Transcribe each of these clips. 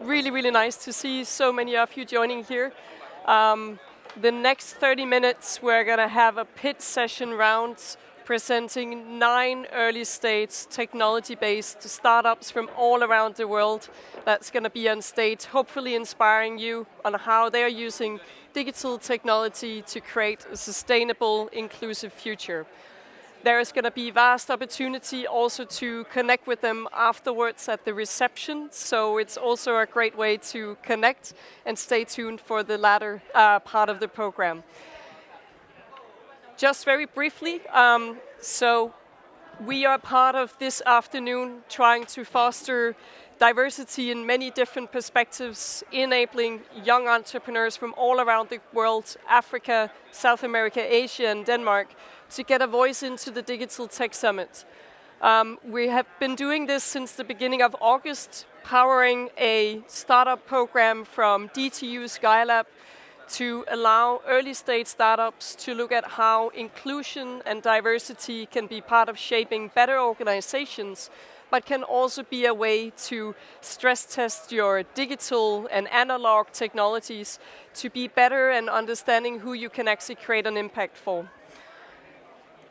really, really nice to see so many of you joining here. The next 30 minutes, we're going to have a pitch session round presenting 9 early-stage technology-based startups from all around the world. That's going to be on stage, hopefully inspiring you on how they're using digital technology to create a sustainable, inclusive future. There is going to be vast opportunity also to connect with them afterwards at the reception. So it's also a great way to connect and stay tuned for the latter part of the program. Just very briefly, so we are part of this afternoon trying to foster diversity in many different perspectives, enabling young entrepreneurs from all around the world, Africa, South America, Asia, and Denmark, to get a voice into the Digital Tech Summit. We have been doing this since the beginning of August, powering a startup program from DTU Skylab to allow early-stage startups to look at how inclusion and diversity can be part of shaping better organizations, but can also be a way to stress test your digital and analog technologies to be better and understanding who you can actually create an impact for.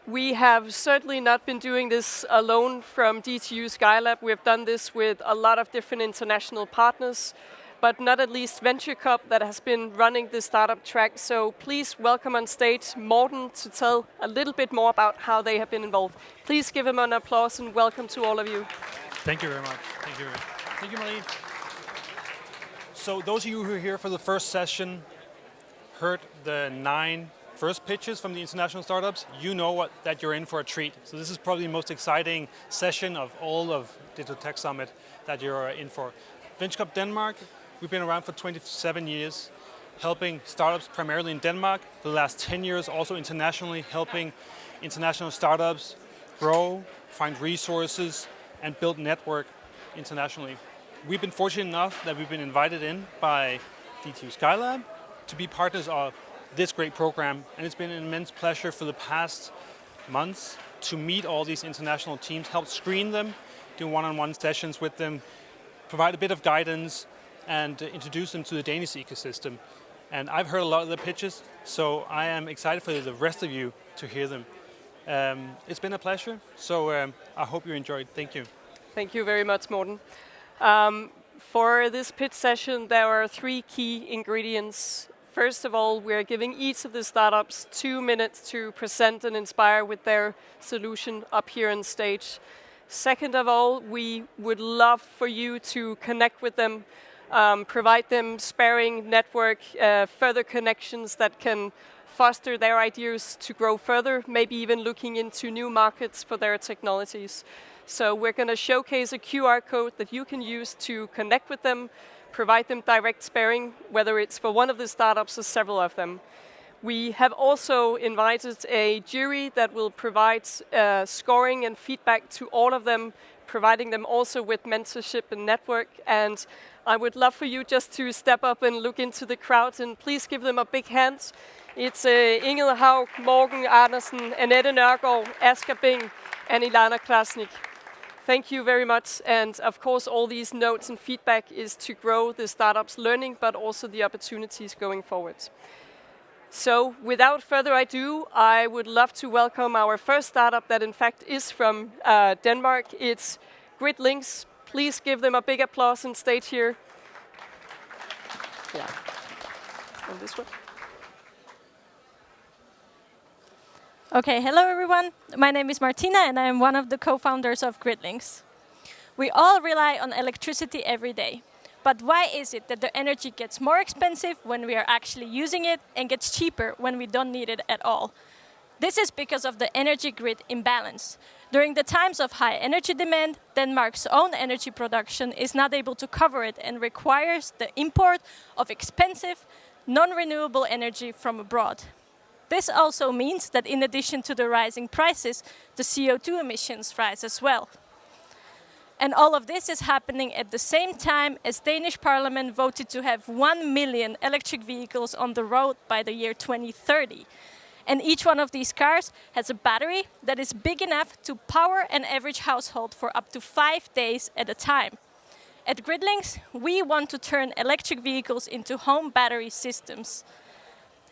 We have certainly not been doing this alone from DTU Skylab. We have done this with a lot of different international partners, but not at least Venture Cup that has been running the startup track. So please welcome on stage Morten to tell a little bit more about how they have been involved. Please give him an applause and welcome to all of you. Thank you very much. Thank you. Thank you, Marie. So those of you who are here for the first session heard the 9 first pitches from the international startups. You know that you're in for a treat. So this is probably the most exciting session of all of Digital Tech Summit that you're in for. Venture Cup Denmark, we've been around for 27 years, helping startups primarily in Denmark. For the last 10 years, also internationally, helping international startups grow, find resources, and build network internationally. We've been fortunate enough that we've been invited in by DTU Skylab to be partners of this great program, and it's been an immense pleasure for the past months to meet all these international teams, help screen them, do one-on-one sessions with them, provide a bit of guidance, and introduce them to the Danish ecosystem. And I've heard a lot of the pitches, so I am excited for the rest of you to hear them. It's been a pleasure, so I hope you enjoyed. Thank you. Thank you very much, Morten. For this pitch session, there are 3 key ingredients. First of all, we are giving each of the startups 2 minutes to present and inspire with their solution up here on stage. Second of all, we would love for you to connect with them, provide them sparring network, further connections that can foster their ideas to grow further, maybe even looking into new markets for their technologies. So we're going to showcase a QR code that you can use to connect with them, provide them direct sparring, whether it's for one of the startups or several of them. We have also invited a jury that will provide scoring and feedback to all of them, providing them also with mentorship and network. And I would love for you just to step up and look into the crowd and please give them a big hand. It's Ingrid Haug, Morgan Andersen, Annette Nørgaard, Asger Bing, and Ilana Krasnik. Thank you very much. And of course, all these notes and feedback is to grow the startup's learning, but also the opportunities going forward. So without further ado, I would love to welcome our first startup that in fact is from Denmark. It's GridLinks. Please give them a big applause on stage here. Yeah. And this one. Okay, hello everyone. My name is Martina and I am one of the co-founders of GridLinks. We all rely on electricity every day. But why is it that the energy gets more expensive when we are actually using it and gets cheaper when we don't need it at all? This is because of the energy grid imbalance. During the times of high energy demand, Denmark's own energy production is not able to cover it and requires the import of expensive, non-renewable energy from abroad. This also means that in addition to the rising prices, the CO2 emissions rise as well. And all of this is happening at the same time as Danish Parliament voted to have 1 million electric vehicles on the road by the year 2030. And each one of these cars has a battery that is big enough to power an average household for up to 5 days at a time. At Gridlinks, we want to turn electric vehicles into home battery systems.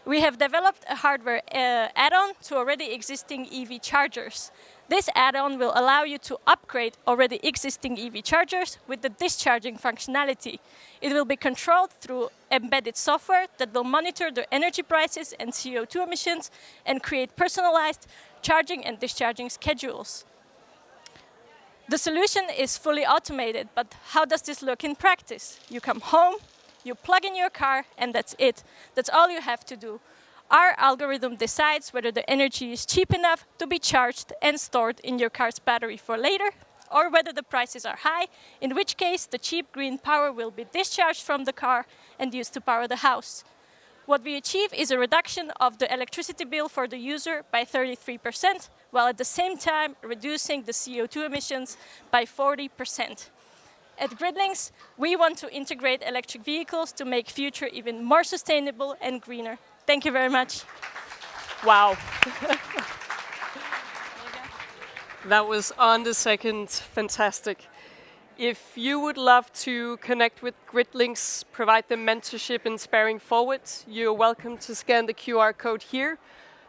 We have developed a hardware add-on to already existing EV chargers. This add-on will allow you to upgrade already existing EV chargers with the discharging functionality. It will be controlled through embedded software that will monitor the energy prices and CO2 emissions and create personalized charging and discharging schedules. The solution is fully automated, but how does this look in practice? You come home, you plug in your car, and that's it. That's all you have to do. Our algorithm decides whether the energy is cheap enough to be charged and stored in your car's battery for later, or whether the prices are high, in which case the cheap green power will be discharged from the car and used to power the house. What we achieve is a reduction of the electricity bill for the user by 33%, while at the same time reducing the CO2 emissions by 40%. At Gridlinks, we want to integrate electric vehicles to make future even more sustainable and greener. Thank you very much. Wow. That was on the second fantastic. If you would love to connect with Gridlinks, provide them mentorship and sparring forward, you're welcome to scan the QR code here.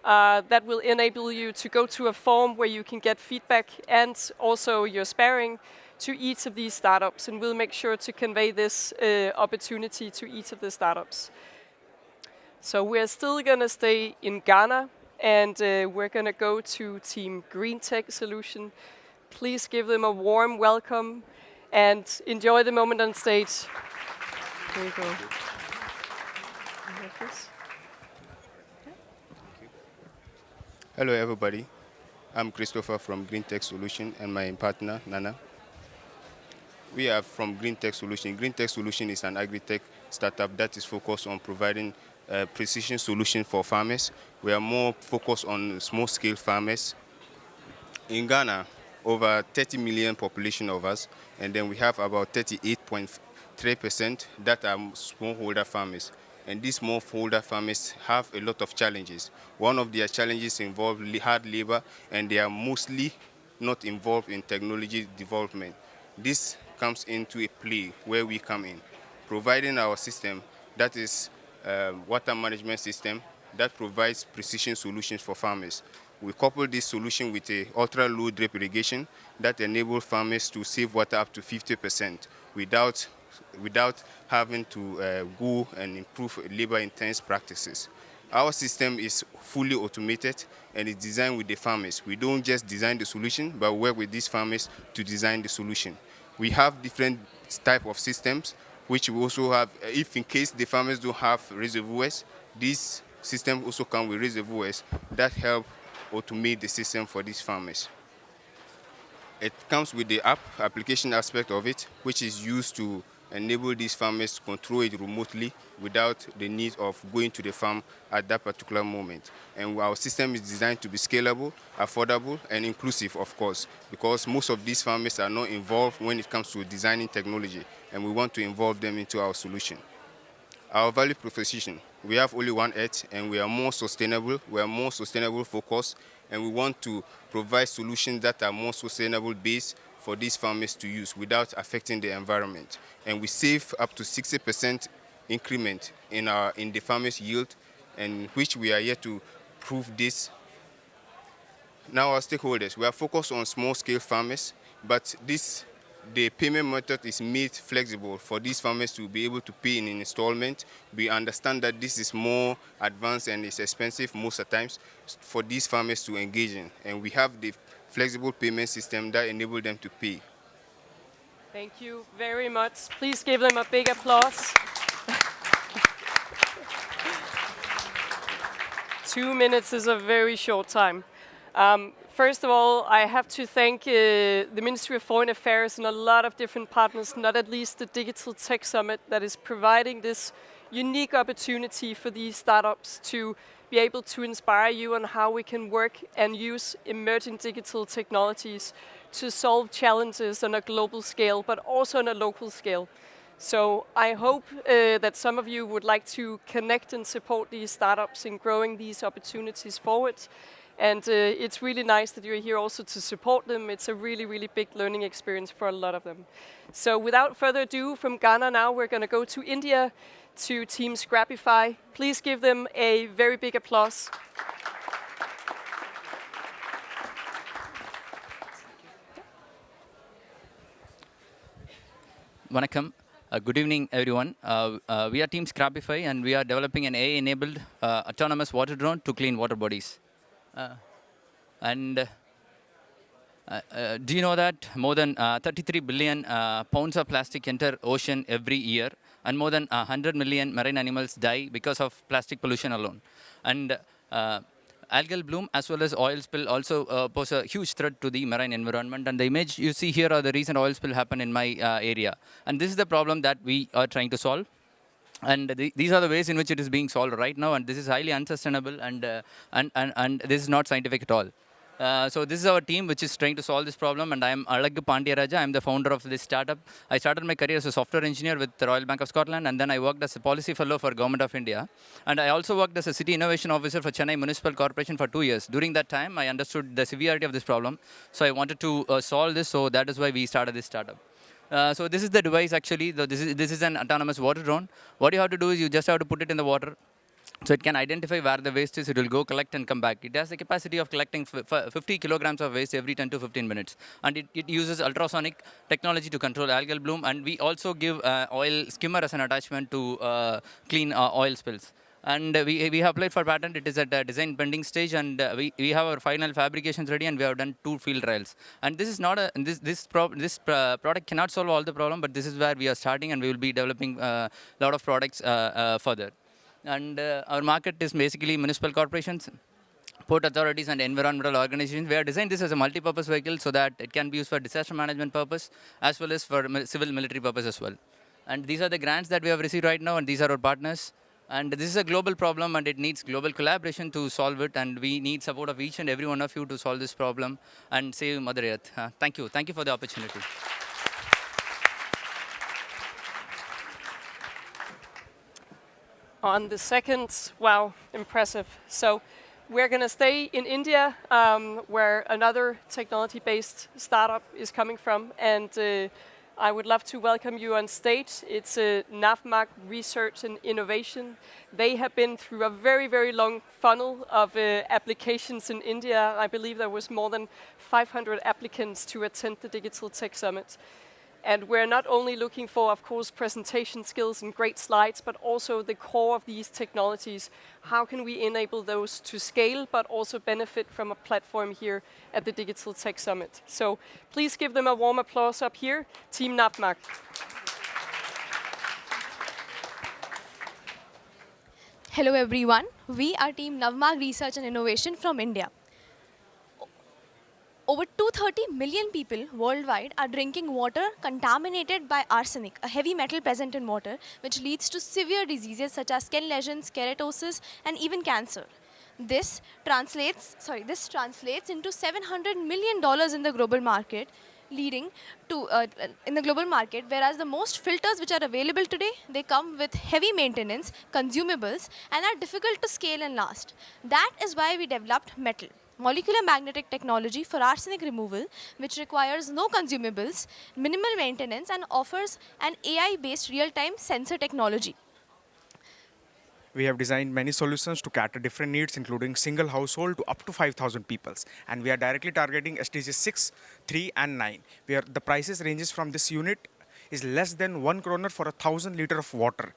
That will enable you to go to a form where you can get feedback and also your sparring to each of these startups, and we'll make sure to convey this opportunity to each of the startups. So we're still going to stay in Ghana, and we're going to go to Team Green Tech Solution. Please give them a warm welcome and enjoy the moment on stage. There you go. Hello everybody, I'm Christopher from Green Tech Solution and my partner Nana. We are from Green Tech Solution. Green Tech Solution is an agri-tech startup that is focused on providing precision solutions for farmers. We are more focused on small-scale farmers. In Ghana, over 30 million population of us, and then we have about 38.3% that are smallholder farmers. And these smallholder farmers have a lot of challenges. One of their challenges involve hard labor, and they are mostly not involved in technology development. This comes into a play where we come in, providing our system, that is water management system, that provides precision solutions for farmers. We couple this solution with a ultra-low drip irrigation that enables farmers to save water up to 50% without having to go and improve labor-intense practices. Our system is fully automated and is designed with the farmers. We don't just design the solution, but work with these farmers to design the solution. We have different type of systems, which we also have, if in case the farmers don't have reservoirs, this system also comes with reservoirs that help automate the system for these farmers. It comes with the application aspect of it, which is used to enable these farmers to control it remotely without the need of going to the farm at that particular moment. And our system is designed to be scalable, affordable, and inclusive, of course, because most of these farmers are not involved when it comes to designing technology, and we want to involve them into our solution. Our value proposition, we have only one Earth, and we are more sustainable focused, and we want to provide solutions that are more sustainable based for these farmers to use without affecting the environment. And we save up to 60% increment in the farmers' yield, and which we are yet to prove this. Now our stakeholders, we are focused on small-scale farmers, but the payment method is made flexible for these farmers to be able to pay in installment. We understand that this is more advanced and it's expensive most of the times for these farmers to engage in, and we have the flexible payment system that enables them to pay. Thank you very much. Please give them a big applause. 2 minutes is a very short time. First of all, I have to thank the Ministry of Foreign Affairs and a lot of different partners, not at least the Digital Tech Summit, that is providing this unique opportunity for these startups to be able to inspire you on how we can work and use emerging digital technologies to solve challenges on a global scale, but also on a local scale. So I hope that some of you would like to connect and support these startups in growing these opportunities forward. And it's really nice that you're here also to support them. It's a really, really big learning experience for a lot of them. So without further ado, from Ghana now, we're going to go to India, to Team Scrapify. Please give them a very big applause. Vanakkam. Good evening, everyone. We are Team Scrapify, and we are developing an AI-enabled autonomous water drone to clean water bodies. Do you know that more than 33 billion pounds of plastic enter ocean every year, and more than 100 million marine animals die because of plastic pollution alone? And algal bloom as well as oil spill also pose a huge threat to the marine environment. And the image you see here are the recent oil spill happened in my area. And this is the problem that we are trying to solve. And these are the ways in which it is being solved right now, and this is highly unsustainable, and this is not scientific at all. So this is our team which is trying to solve this problem, and I am Alaggu Pandiyaraja. I am the founder of this startup. I started my career as a software engineer with the Royal Bank of Scotland, and then I worked as a policy fellow for Government of India. And I also worked as a city innovation officer for Chennai Municipal Corporation for 2 years. During that time, I understood the severity of this problem, so I wanted to solve this, so that is why we started this startup. So this is the device actually. This is an autonomous water drone. What you have to do is you just have to put it in the water. So it can identify where the waste is, it will go collect and come back. It has the capacity of collecting 50 kilograms of waste every 10 to 15 minutes. And it uses ultrasonic technology to control algal bloom. And we also give oil skimmer as an attachment to clean oil spills. And we have applied for patent. It is at the design pending stage, and we have our final fabrications ready, and we have done 2 field trials. And this is not a this product cannot solve all the problem, but this is where we are starting, and we will be developing a lot of products further. And our market is basically municipal corporations, port authorities, and environmental organizations. We have designed this as a multi-purpose vehicle so that it can be used for disaster management purpose as well as for civil military purpose as well. And these are the grants that we have received right now, and these are our partners. And this is a global problem, and it needs global collaboration to solve it, and we need support of each and every one of you to solve this problem and save Mother Earth. Thank you. Thank you for the opportunity. On the second, wow, impressive. So we're going to stay in India, where another technology-based startup is coming from, and I would love to welcome you on stage. It's Navmag Research and Innovation. They have been through a very, very long funnel of applications in India. I believe there was more than 500 applicants to attend the Digital Tech Summit. And we're not only looking for, of course, presentation skills and great slides, but also the core of these technologies. How can we enable those to scale, but also benefit from a platform here at the Digital Tech Summit? So please give them a warm applause up here, Team Navmag. Hello everyone, we are Team Navmag Research and Innovation from India. Over 230 million people worldwide are drinking water contaminated by arsenic, a heavy metal present in water, which leads to severe diseases such as skin lesions, keratosis, and even cancer. This translates into $700 million in the global market, leading to whereas the most filters which are available today, they come with heavy maintenance, consumables, and are difficult to scale and last. That is why we developed metal, molecular magnetic technology for arsenic removal, which requires no consumables, minimal maintenance, and offers an AI-based real-time sensor technology. We have designed many solutions to cater different needs, including single household to up to 5,000 peoples. And we are directly targeting SDGs 6, 3, and 9, where the prices ranges from this unit is less than 1 kroner for 1,000 liters of water.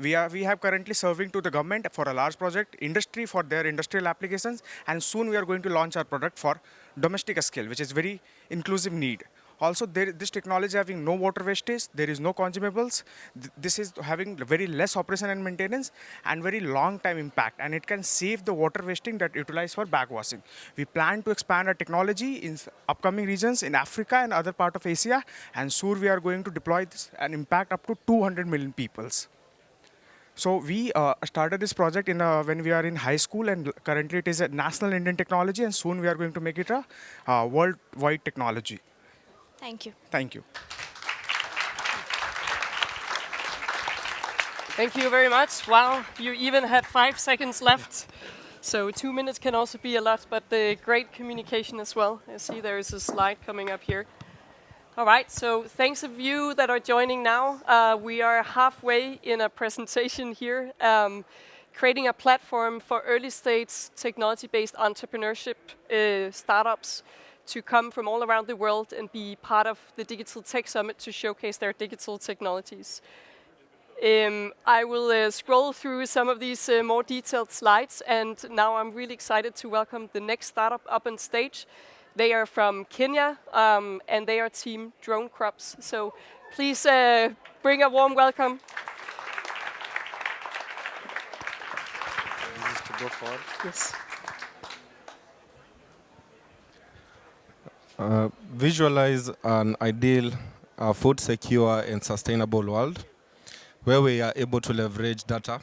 We have currently serving to the government for a large project, industry for their industrial applications, and soon we are going to launch our product for domestic scale, which is very inclusive need. Also, this technology having no water wastage, there is no consumables. This is having very less operation and maintenance and very long time impact, and it can save the water wasting that utilized for backwashing. We plan to expand our technology in upcoming regions in Africa and other part of Asia, and soon we are going to deploy this and impact up to 200 million peoples. So we started this project when we are in high school, and currently it is a national Indian technology, and soon we are going to make it a worldwide technology. Thank you. Thank you. Thank you very much. Wow, you even had 5 seconds left. So 2 minutes can also be a lot, but great communication as well. I see there is a slide coming up here. All right, so thanks of you that are joining now. We are halfway in a presentation here, creating a platform for early stage technology-based entrepreneurship startups to come from all around the world and be part of the Digital Tech Summit to showcase their digital technologies. I will scroll through some of these more detailed slides, and now I'm really excited to welcome the next startup up on stage. They are from Kenya, and they are Team Drone Crops. So please bring a warm welcome. This is to go forward. Yes. Visualize an ideal, food secure and sustainable world where we are able to leverage data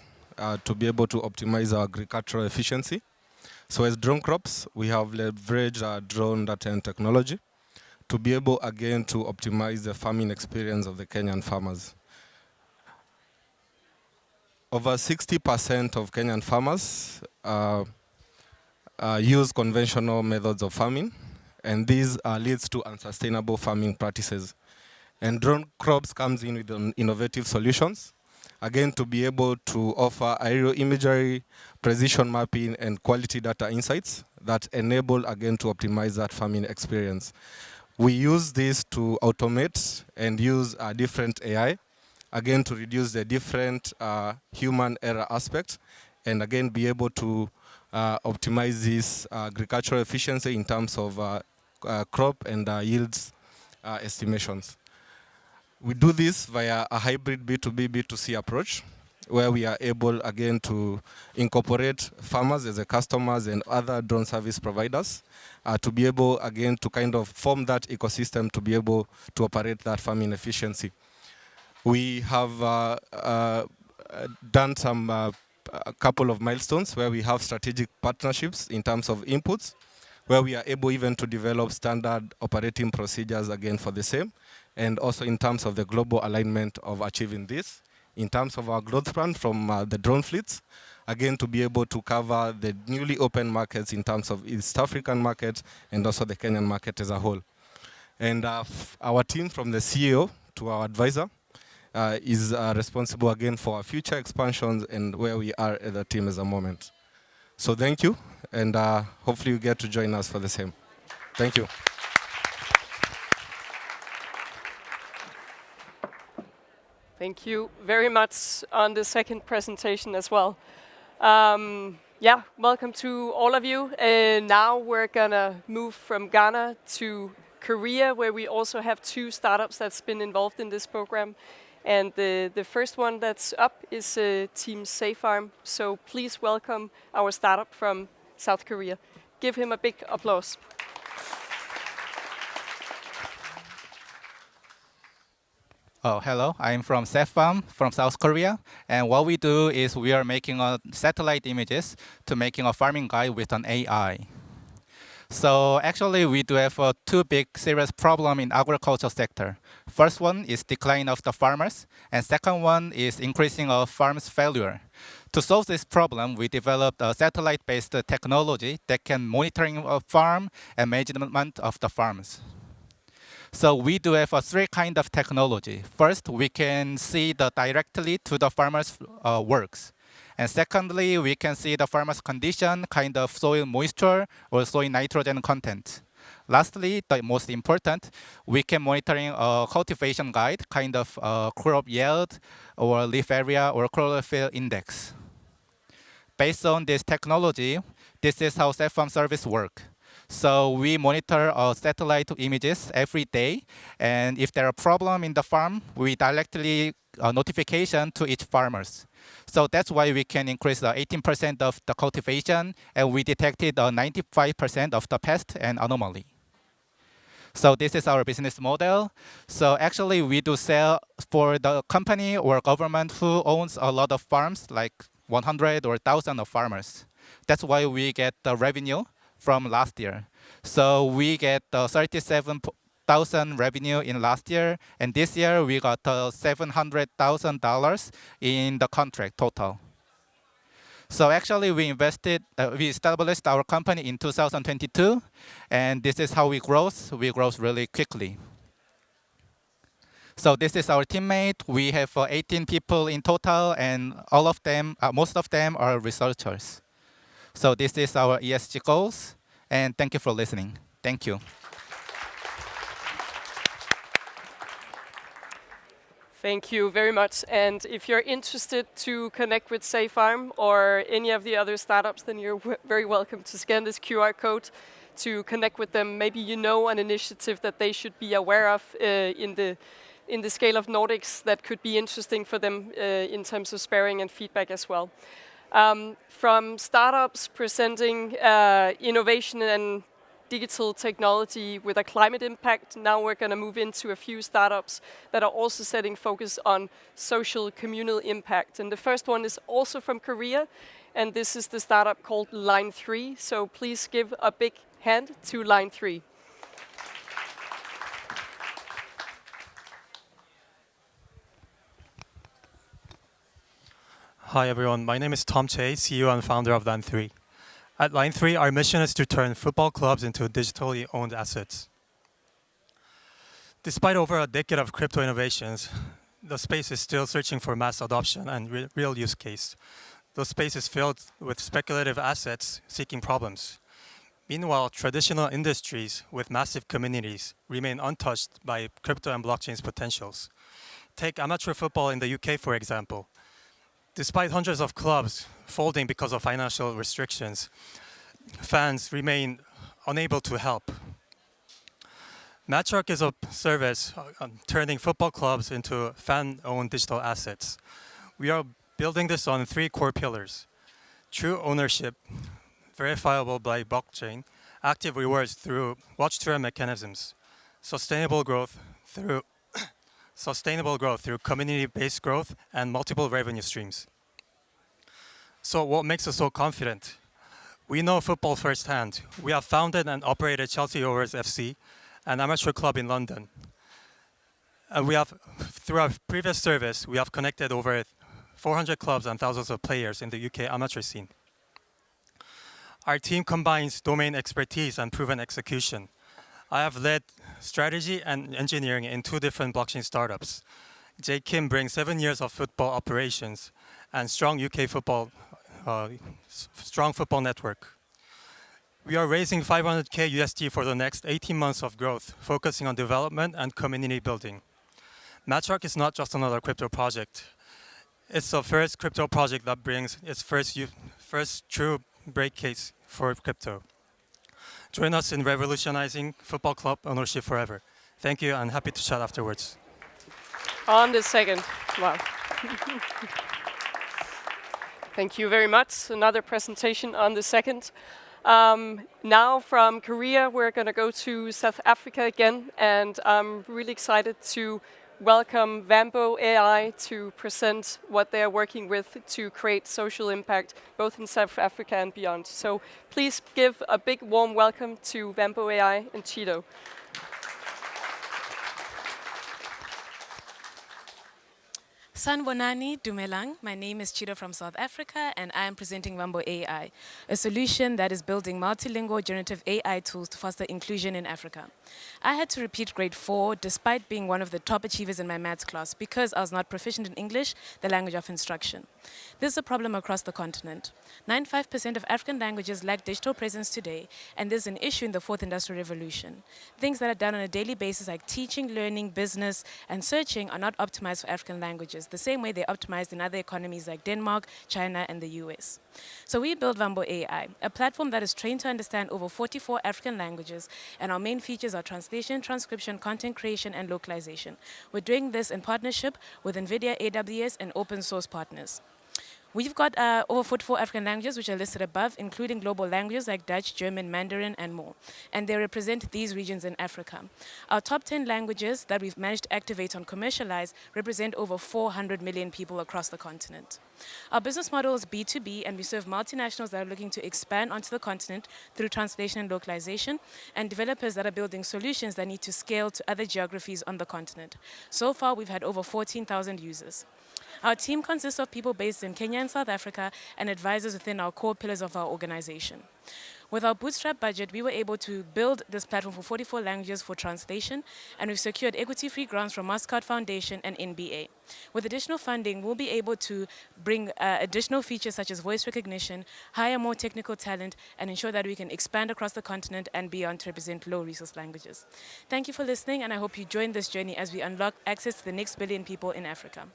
to be able to optimize our agricultural efficiency. So as Drone Crops, we have leveraged our drone data and technology to be able again to optimize the farming experience of the Kenyan farmers. Over 60% of Kenyan farmers use conventional methods of farming, and this leads to unsustainable farming practices. And Drone Crops comes in with innovative solutions, again to be able to offer aerial imagery, precision mapping, and quality data insights that enable, again, to optimize that farming experience. We use this to automate and use different AI, again to reduce the different human error aspect, and again be able to optimize this agricultural efficiency in terms of crop and yields estimations. We do this via a hybrid B2B, B2C approach, where we are able, again, to incorporate farmers as a customers and other drone service providers to be able, again, to kind of form that ecosystem to be able to operate that farming efficiency. We have done some a couple of milestones where we have strategic partnerships in terms of inputs, where we are able even to develop standard operating procedures, again, for the same, and also in terms of the global alignment of achieving this. In terms of our growth plan from the drone fleets, again, to be able to cover the newly open markets in terms of East African market and also the Kenyan market as a whole. And our team, from the CEO to our advisor, is responsible, again, for our future expansions and where we are as a team at the moment. So thank you, and hopefully you get to join us for the same. Thank you. Thank you very much on the second presentation as well. Yeah, welcome to all of you. Now we're gonna move from Ghana to Korea, where we also have 2 startups that's been involved in this program. And the first one that's up is Team SafeFarm. So please welcome our startup from South Korea. Give him a big applause. Oh, hello. I'm from SafeFarm from South Korea. And what we do is we are making satellite images to making a farming guide with an AI. So actually, we do have 2 big serious problems in agriculture sector. First one is decline of the farmers, and second one is increasing of farms' failure. To solve this problem, we developed a satellite-based technology that can monitoring a farm and management of the farms. So we do have 3 kind of technology. First, we can see directly to the farmer's works. And secondly, we can see the farmer's condition, kind of soil moisture or soil nitrogen content. Lastly, the most important, we can monitoring a cultivation guide, kind of crop yield or leaf area or chlorophyll index. Based on this technology, this is how SafeFarm service work. So we monitor satellite images every day, and if there are problems in the farm, we directly notification to each farmers. So that's why we can increase 18% of the cultivation, and we detected 95% of the pest and anomaly. So this is our business model. So actually, we do sell for the company or government who owns a lot of farms, like 100 or 1,000 of farmers. That's why we get the revenue from last year. So we get $37,000 revenue in last year, and this year we got $700,000 in the contract total. So actually, we established our company in 2022, and this is how we grow. We grow really quickly. So this is our teammate. We have 18 people in total, and all of them, most of them are researchers. So this is our ESG goals, and thank you for listening. Thank you. Thank you very much. And if you're interested to connect with SafeArm or any of the other startups, then you're very welcome to scan this QR code to connect with them. Maybe you know an initiative that they should be aware of in the scale of Nordics that could be interesting for them in terms of sparing and feedback as well. From startups presenting innovation and digital technology with a climate impact, now we're going to move into a few startups that are also setting focus on social communal impact. And the first one is also from Korea, and this is the startup called Line 3. So please give a big hand to Line 3. Hi everyone, my name is Tom Che, CEO and founder of Line 3. At Line 3, our mission is to turn football clubs into digitally owned assets. Despite over a decade of crypto innovations, the space is still searching for mass adoption and real use case. The space is filled with speculative assets seeking problems. Meanwhile, traditional industries with massive communities remain untouched by crypto and blockchain's potentials. Take amateur football in the UK, for example. Despite hundreds of clubs folding because of financial restrictions, fans remain unable to help. Matchrock is a service turning football clubs into fan-owned digital assets. We are building this on 3 core pillars: true ownership, verifiable by blockchain, active rewards through watch-to-earn mechanisms, sustainable growth through community-based growth and multiple revenue streams. So what makes us so confident? We know football firsthand. We have founded and operated Chelsea Rovers FC, an amateur club in London. And through our previous service, we have connected over 400 clubs and thousands of players in the UK amateur scene. Our team combines domain expertise and proven execution. I have led strategy and engineering in 2 different blockchain startups. Jay Kim brings 7 years of football operations and strong football network. We are raising $500K USD for the next 18 months of growth, focusing on development and community building. Matchrock is not just another crypto project. It's the first crypto project that brings its first true break case for crypto. Join us in revolutionizing football club ownership forever. Thank you, and happy to chat afterwards. On the second. Wow. Thank you very much. Another presentation on the second. Now from Korea, we're going to go to South Africa again, and I'm really excited to welcome Vambo AI to present what they are working with to create social impact, both in South Africa and beyond. So please give a big warm welcome to Vambo AI and Cheeto. Sanbonani Dumelang. My name is Chida from South Africa, and I am presenting Vambo AI, a solution that is building multilingual generative AI tools to foster inclusion in Africa. I had to repeat grade 4 despite being one of the top achievers in my maths class because I was not proficient in English, the language of instruction. This is a problem across the continent. 95% of African languages lack digital presence today, and this is an issue in the 4th Industrial Revolution. Things that are done on a daily basis like teaching, learning, business, and searching are not optimized for African languages, the same way they're optimized in other economies like Denmark, China, and the US. So we built Vambo AI, a platform that is trained to understand over 44 African languages, and our main features are translation, transcription, content creation, and localization. We're doing this in partnership with NVIDIA, AWS, and open source partners. We've got over 44 African languages, which are listed above, including global languages like Dutch, German, Mandarin, and more. And they represent these regions in Africa. Our top 10 languages that we've managed to activate and commercialize represent over 400 million people across the continent. Our business model is B2B, and we serve multinationals that are looking to expand onto the continent through translation and localization, and developers that are building solutions that need to scale to other geographies on the continent. So far, we've had over 14,000 users. Our team consists of people based in Kenya and South Africa and advisors within our core pillars of our organization. With our bootstrap budget, we were able to build this platform for 44 languages for translation, and we've secured equity-free grants from Mastercard Foundation and NBA. With additional funding, we'll be able to bring additional features such as voice recognition, hire more technical talent, and ensure that we can expand across the continent and beyond to represent low-resource languages. Thank you for listening, and I hope you join this journey as we unlock access to the next billion people in Africa.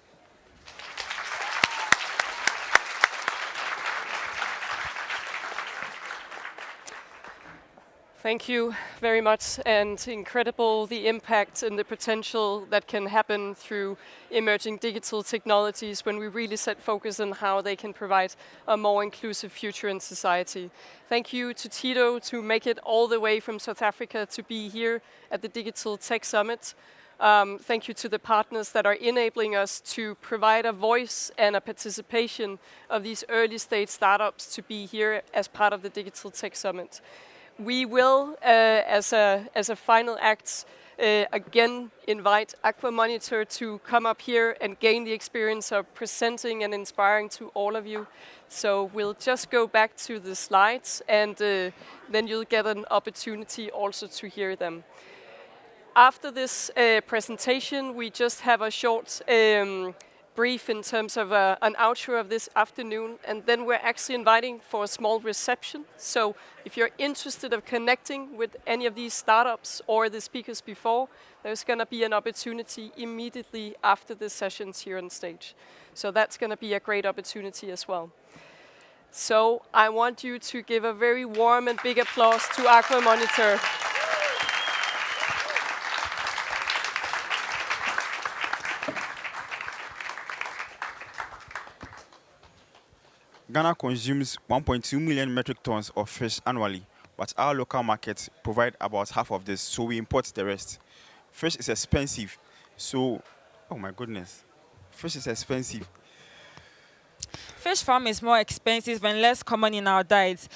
Thank you very much, and incredible the impact and the potential that can happen through emerging digital technologies when we really set focus on how they can provide a more inclusive future in society. Thank you to Tito to make it all the way from South Africa to be here at the Digital Tech Summit. Thank you to the partners that are enabling us to provide a voice and a participation of these early stage startups to be here as part of the Digital Tech Summit. We will, as a final act, again invite Aqua Monitor to come up here and gain the experience of presenting and inspiring to all of you. So we'll just go back to the slides, and then you'll get an opportunity also to hear them. After this presentation, we just have a short brief in terms of an outro of this afternoon, and then we're actually inviting for a small reception. So if you're interested in connecting with any of these startups or the speakers before, there's going to be an opportunity immediately after the sessions here on stage. So that's going to be a great opportunity as well. So I want you to give a very warm and big applause to Aqua Monitor. Ghana consumes 1.2 million metric tons of fish annually, but our local markets provide about half of this, so we import the rest. Fish is expensive, so, oh my goodness, fish is expensive. Fish farm is more expensive and less common in our diets.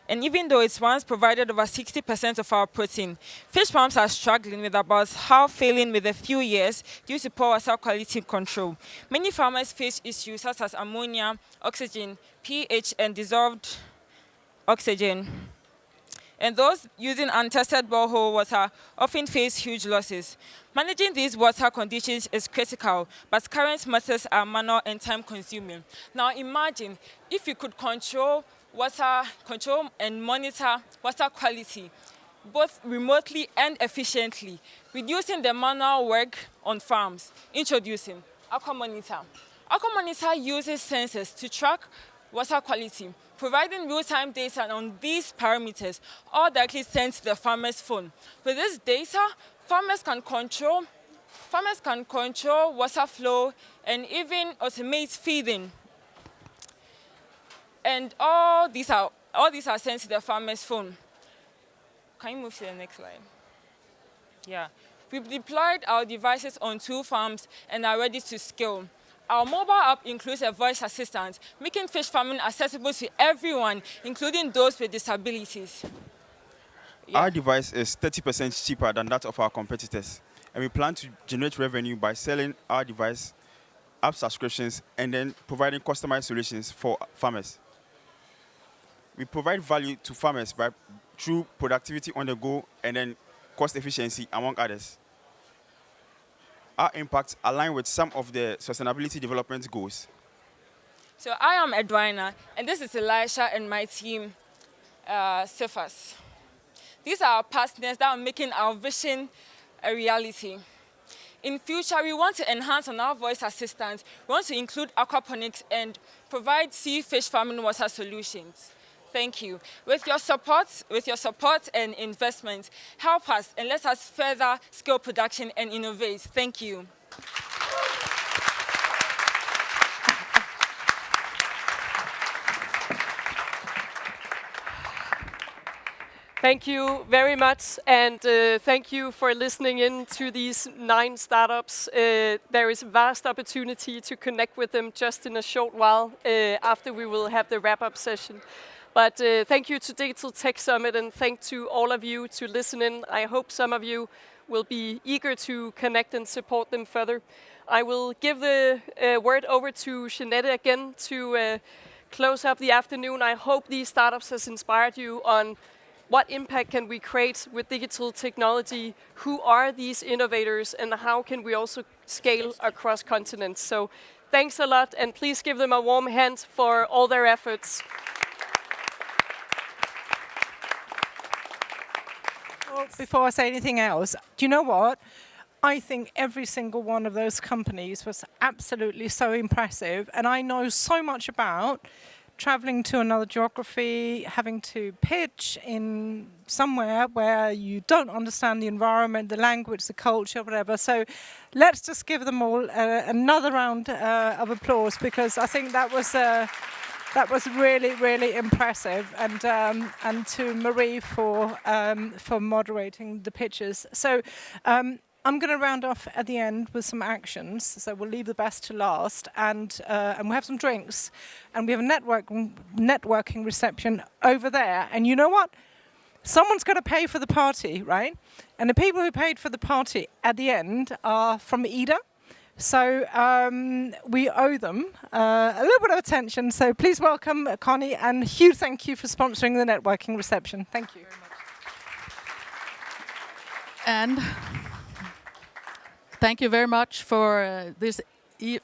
And even though it's once provided over 60% of our protein, fish farms are struggling with about half failing within a few years due to poor water quality control. Many farmers face issues such as ammonia, oxygen, pH, and dissolved oxygen. And those using untested borehole water often face huge losses. Managing these water conditions is critical, but current methods are manual and time-consuming. Now imagine if you could control and monitor water quality, both remotely and efficiently, reducing the manual work on farms. Introducing Aqua Monitor. Aqua Monitor uses sensors to track water quality, providing real-time data on these parameters, all directly sent to the farmer's phone. With this data, farmers can control water flow and even automate feeding. And all these are sent to the farmer's phone. Can you move to the next slide? Yeah. We've deployed our devices on 2 farms and are ready to scale. Our mobile app includes a voice assistant, making fish farming accessible to everyone, including those with disabilities. Yeah. Our device is 30% cheaper than that of our competitors, and we plan to generate revenue by selling our device, app subscriptions, and then providing customized solutions for farmers. We provide value to farmers through productivity on the go and then cost efficiency, among others. Our impacts align with some of the sustainability development goals. So I am Edwina, and this is Elisha and my team, Cephas. These are our partners that are making our vision a reality. In future, we want to enhance on our voice assistant. We want to include aquaponics and provide sea fish farming water solutions. Thank you. With your support and investment, help us and let us further scale production and innovate. Thank you. Thank you very much, and thank you for listening in to these 9 startups. There is vast opportunity to connect with them just in a short while after we will have the wrap-up session. But thank you to Digital Tech Summit, and thank to all of you to listen in. I hope some of you will be eager to connect and support them further. I will give the word over to Jeanette again to close up the afternoon. I hope these startups has inspired you on what impact can we create with digital technology, who are these innovators, and how can we also scale across continents. So thanks a lot, and please give them a warm hand for all their efforts. Well, before I say anything else, do you know what? I think every single one of those companies was absolutely so impressive, and I know so much about traveling to another geography, having to pitch in somewhere where you don't understand the environment, the language, the culture, whatever. So let's just give them all another round of applause, because I think that was really, really impressive, and to Marie for moderating the pitches. So I'm going to round off at the end with some actions. So we'll leave the best to last, and we'll have some drinks, and we have a networking reception over there. And you know what? Someone's got to pay for the party, right? And the people who paid for the party at the end are from Ida. So we owe them a little bit of attention. So please welcome Connie, and huge thank you for sponsoring the networking reception. Thank you. And thank you very much for this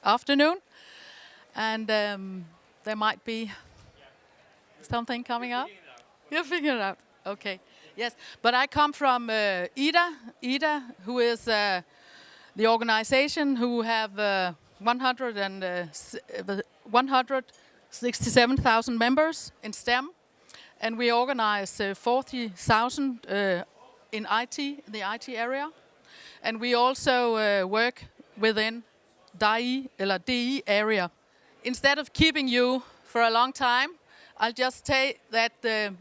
afternoon. And there might be something coming up. You'll figure it out. Okay. Yes. But I come from IDA. IDA, who is the organization who have 167,000 members in STEM. And we organize 40,000 in IT, the IT area. And we also work within DE area. Instead of keeping you for a long time, I'll just say that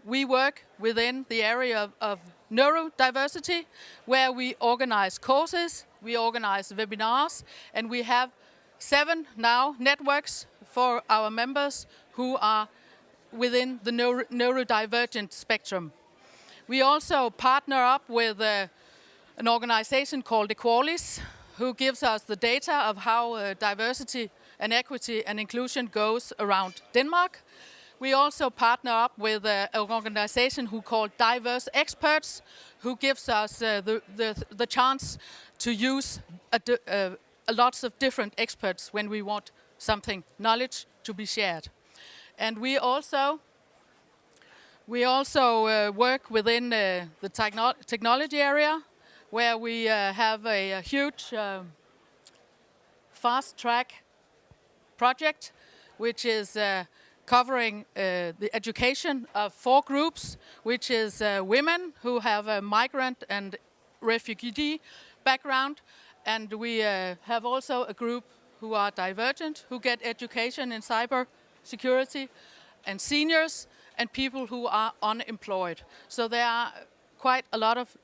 we work within the area of neurodiversity, where we organize courses, we organize webinars, and we have 7 now networks for our members who are within the neurodivergent spectrum. We also partner up with an organization called Equalis, who gives us the data of how diversity and equity and inclusion goes around Denmark. We also partner up with an organization who called Diverse Experts, who gives us the chance to use lots of different experts when we want something, knowledge to be shared. And we also work within the technology area, where we have a huge fast track project, which is covering the education of 4 groups, which is women who have a migrant and refugee background, and we have also a group who are divergent, who get education in cyber security, and seniors, and people who are unemployed. So there are quite a lot of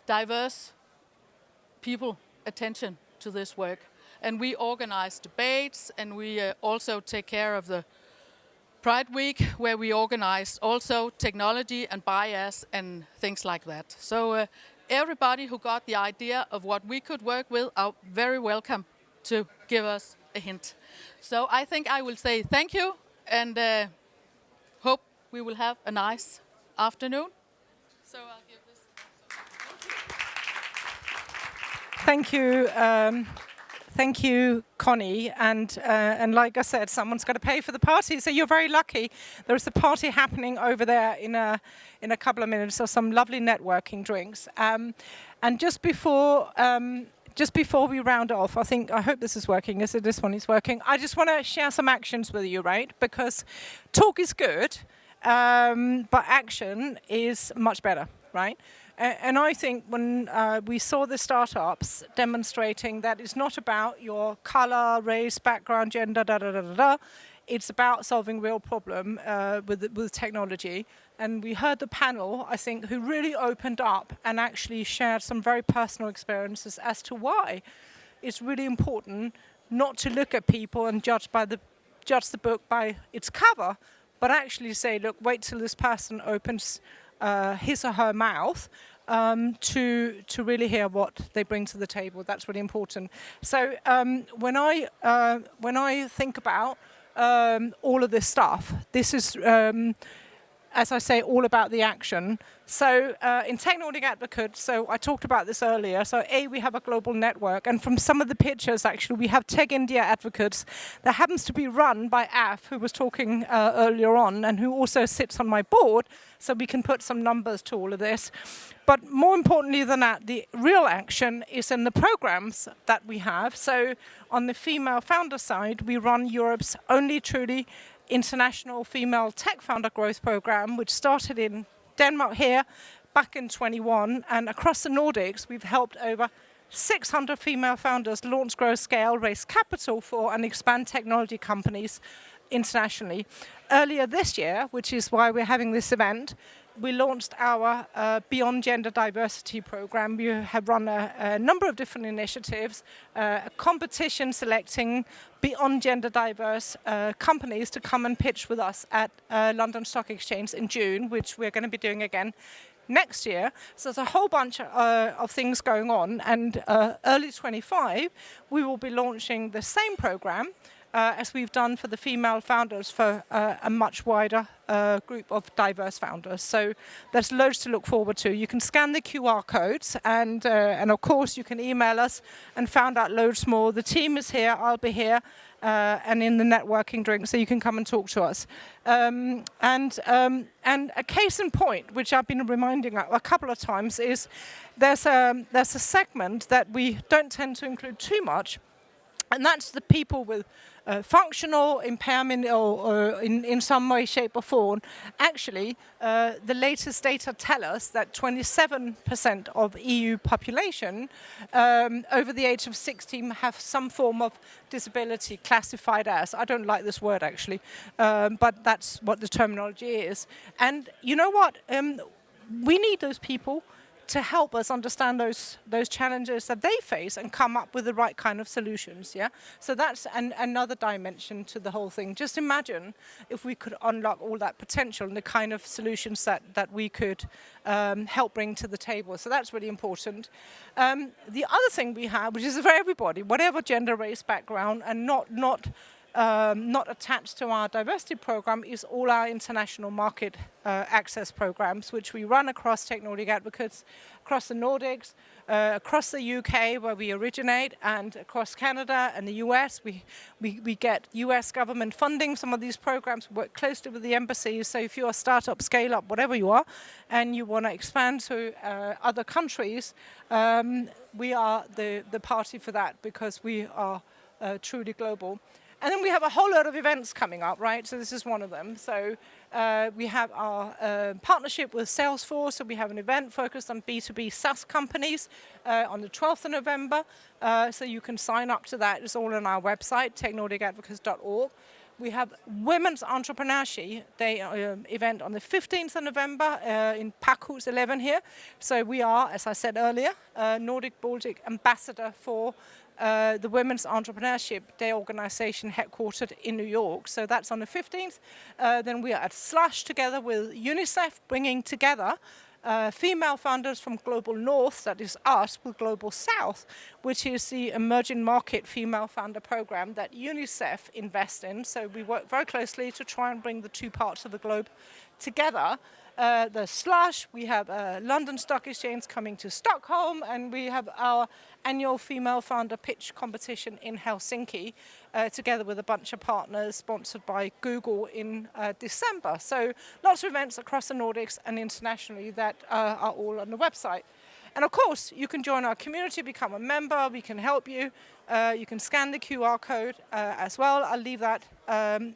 diverse people attention to this work. And we organize debates, and we also take care of the Pride Week, where we organize also technology and bias and things like that. So everybody who got the idea of what we could work with are very welcome to give us a hint. So I think I will say thank you, and hope we will have a nice afternoon. So I'll give this. Thank you. Thank you, Connie. And like I said, someone's got to pay for the party, so you're very lucky. There's a party happening over there in a couple of minutes, so some lovely networking drinks. And just before we round off, I hope this is working. Yes, this one is working. I just want to share some actions with you, right? Because talk is good, but action is much better, right? And I think when we saw the startups demonstrating that it's not about your color, race, background, gender, it's about solving real problem with technology. And we heard the panel, I think, who really opened up and actually shared some very personal experiences as to why it's really important not to look at people and judge the book by its cover, but actually say, look, wait till this person opens his or her mouth, to really hear what they bring to the table. That's really important. So when I think about all of this stuff, this is, as I say, all about the action. So in Tech Nordic Advocates, so I talked about this earlier. So we have a global network, and from some of the pictures, actually, we have Tech India Advocates that happens to be run by Af, who was talking earlier on, and who also sits on my board. So we can put some numbers to all of this. But more importantly than that, the real action is in the programs that we have. So on the female founder side, we run Europe's only truly international female tech founder growth program, which started in Denmark here back in 21, and across the Nordics we've helped over 600 female founders launch, grow, scale, raise capital for and expand technology companies internationally. Earlier this year, which is why we're having this event, we launched our Beyond Gender Diversity program. We have run a number of different initiatives, a competition selecting beyond gender diverse companies to come and pitch with us at London Stock Exchange in June, which we're going to be doing again next year. So there's a whole bunch of things going on, and early 25 we will be launching the same program as we've done for the female founders for a much wider group of diverse founders. So there's loads to look forward to. You can scan the QR codes, and of course you can email us and find out loads more. The team is here, I'll be here, and in the networking drink, so you can come and talk to us. And a case in point, which I've been reminding a couple of times, is there's a segment that we don't tend to include too much, and that's the people with functional impairment or in some way, shape or form. Actually, the latest data tell us that 27% of EU population over the age of 16 have some form of disability classified as. I don't like this word actually, but that's what the terminology is. And you know what? We need those people to help us understand those challenges that they face and come up with the right kind of solutions, yeah? So that's another dimension to the whole thing. Just imagine if we could unlock all that potential and the kind of solutions that we could help bring to the table. So that's really important. The other thing we have, which is for everybody, whatever gender, race, background, and not attached to our diversity program, is all our international market access programs, which we run across Tech Nordic Advocates, across the Nordics, across the UK where we originate, and across Canada and the US. We get US government funding. Some of these programs work closely with the embassies. So if you're a startup, scale up, whatever you are, and you want to expand to other countries, we are the party for that, because we are truly global. And then we have a whole lot of events coming up, right? So this is one of them. So we have our partnership with Salesforce. So we have an event focused on B2B SaaS companies on the 12th of November. So you can sign up to that. It's all on our website, technordicadvocates.org. We have Women's Entrepreneurship Day event on the 15th of November in Pakhus 11 here. So we are, as I said earlier, Nordic Baltic ambassador for the Women's Entrepreneurship Day organization headquartered in New York. So that's on the 15th. Then we are at Slush together with UNICEF, bringing together female founders from Global North, that is us, with Global South, which is the emerging market female founder program that UNICEF invests in. So we work very closely to try and bring the two parts of the globe together. The Slush, we have London Stock Exchange coming to Stockholm, and we have our annual female founder pitch competition in Helsinki, together with a bunch of partners sponsored by Google in December. So lots of events across the Nordics and internationally that are all on the website. And of course, you can join our community, become a member, we can help you. You can scan the QR code as well. I'll leave that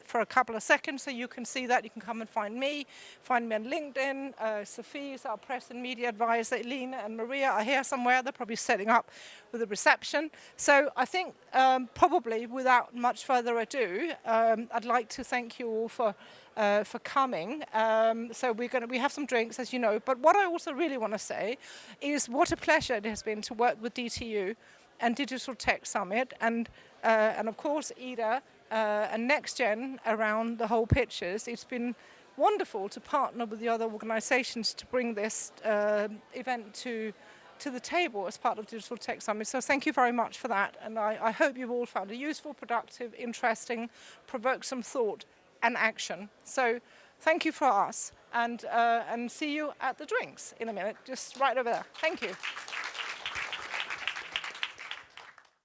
for a couple of seconds so you can see that. You can come and find me on LinkedIn. Sophie is our press and media advisor. Lena and Maria are here somewhere. They're probably setting up with the reception. So I think probably without much further ado, I'd like to thank you all for coming. So we have some drinks, as you know. But what I also really want to say is what a pleasure it has been to work with DTU and Digital Tech Summit, and of course Ida and NextGen around the whole pitches. It's been wonderful to partner with the other organizations to bring this event to the table as part of Digital Tech Summit. So thank you very much for that. And I hope you've all found it useful, productive, interesting, provoked some thought and action. So thank you for us, and see you at the drinks in a minute, just right over there. Thank you.